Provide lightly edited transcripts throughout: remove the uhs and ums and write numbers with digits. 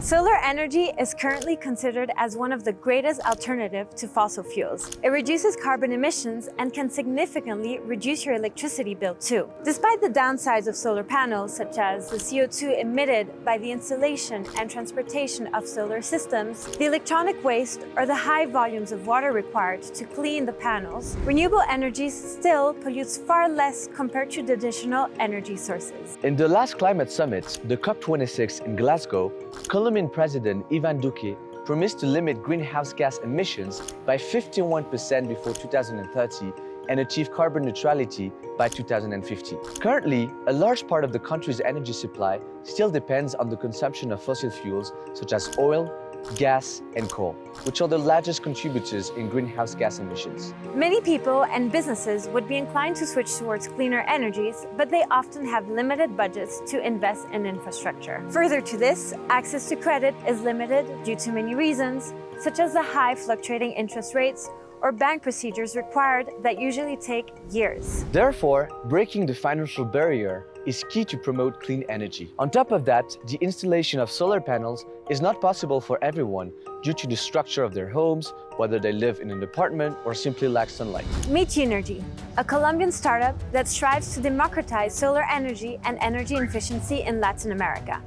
Solar energy is currently considered as one of the greatest alternatives to fossil fuels. It reduces carbon emissions and can significantly reduce your electricity bill too. Despite the downsides of solar panels, such as the CO2 emitted by the installation and transportation of solar systems, the electronic waste, or the high volumes of water required to clean the panels, renewable energy still pollutes far less compared to traditional energy sources. In the last climate summit, the COP26 in Glasgow, Colombian President Ivan Duque promised to limit greenhouse gas emissions by 51% before 2030 and achieve carbon neutrality by 2050. Currently, a large part of the country's energy supply still depends on the consumption of fossil fuels such as oil, gas, and coal, which are the largest contributors in greenhouse gas emissions. Many people and businesses would be inclined to switch towards cleaner energies, but they often have limited budgets to invest in infrastructure. Further to this, access to credit is limited due to many reasons, such as the high fluctuating interest rates or bank procedures required that usually take years. Therefore, breaking the financial barrier is key to promote clean energy. On top of that, the installation of solar panels is not possible for everyone due to the structure of their homes, whether they live in an apartment or simply lack sunlight. Meet Unergy, a Colombian startup that strives to democratize solar energy and energy efficiency in Latin America,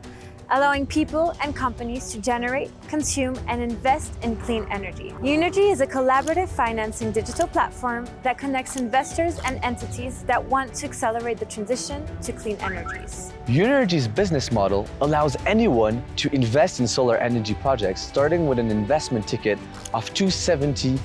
allowing people and companies to generate, consume, and invest in clean energy. Unergy is a collaborative financing digital platform that connects investors and entities that want to accelerate the transition to clean energies. Unergy's business model allows anyone to invest in solar energy projects starting with an investment ticket of $270.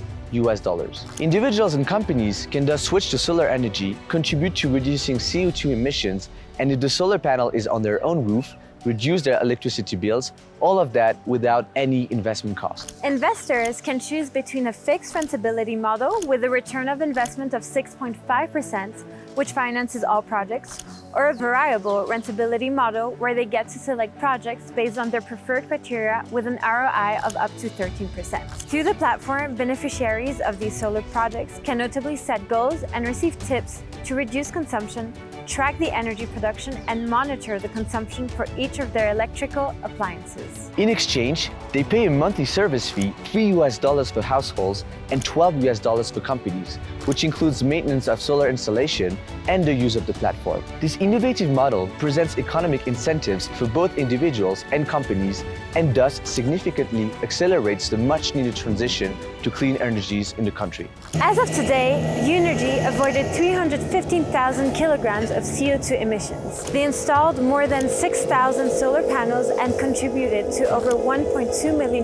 Individuals and companies can thus switch to solar energy, contribute to reducing CO2 emissions, and if the solar panel is on their own roof, reduce their electricity bills, all of that without any investment cost. Investors can choose between a fixed rentability model with a return of investment of 6.5%, which finances all projects, or a variable rentability model where they get to select projects based on their preferred criteria with an ROI of up to 13%. Through the platform, beneficiaries of these solar projects can notably set goals and receive tips to reduce consumption, track the energy production, and monitor the consumption for each of their electrical appliances. In exchange, they pay a monthly service fee, $3 for households and $12 for companies, which includes maintenance of solar installation and the use of the platform. This innovative model presents economic incentives for both individuals and companies and thus significantly accelerates the much-needed transition to clean energies in the country. As of today, Unergy avoided 315,000 kilograms of CO2 emissions. They installed more than 6,000 solar panels and contributed to over $1.2 million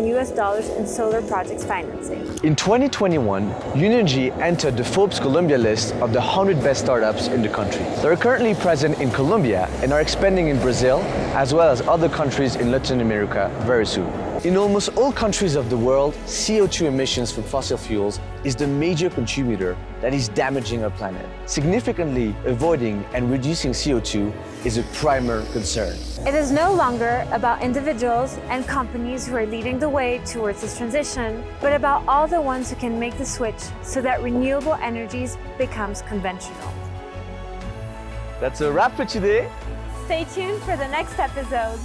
in solar projects financing. In 2021, Unergy entered the Forbes Colombia list of the 100 best startups in the country. They are currently present in Colombia and are expanding in Brazil, as well as other countries in Latin America very soon. In almost all countries of the world, CO2 emissions from fossil fuels is the major contributor that is damaging our planet. Significantly avoiding and reducing CO2 is a primary concern. It is no longer about individuals and companies who are leading the way towards this transition, but about all the ones who can make the switch so that renewable energies becomes conventional. That's a wrap for today. Stay tuned for the next episode.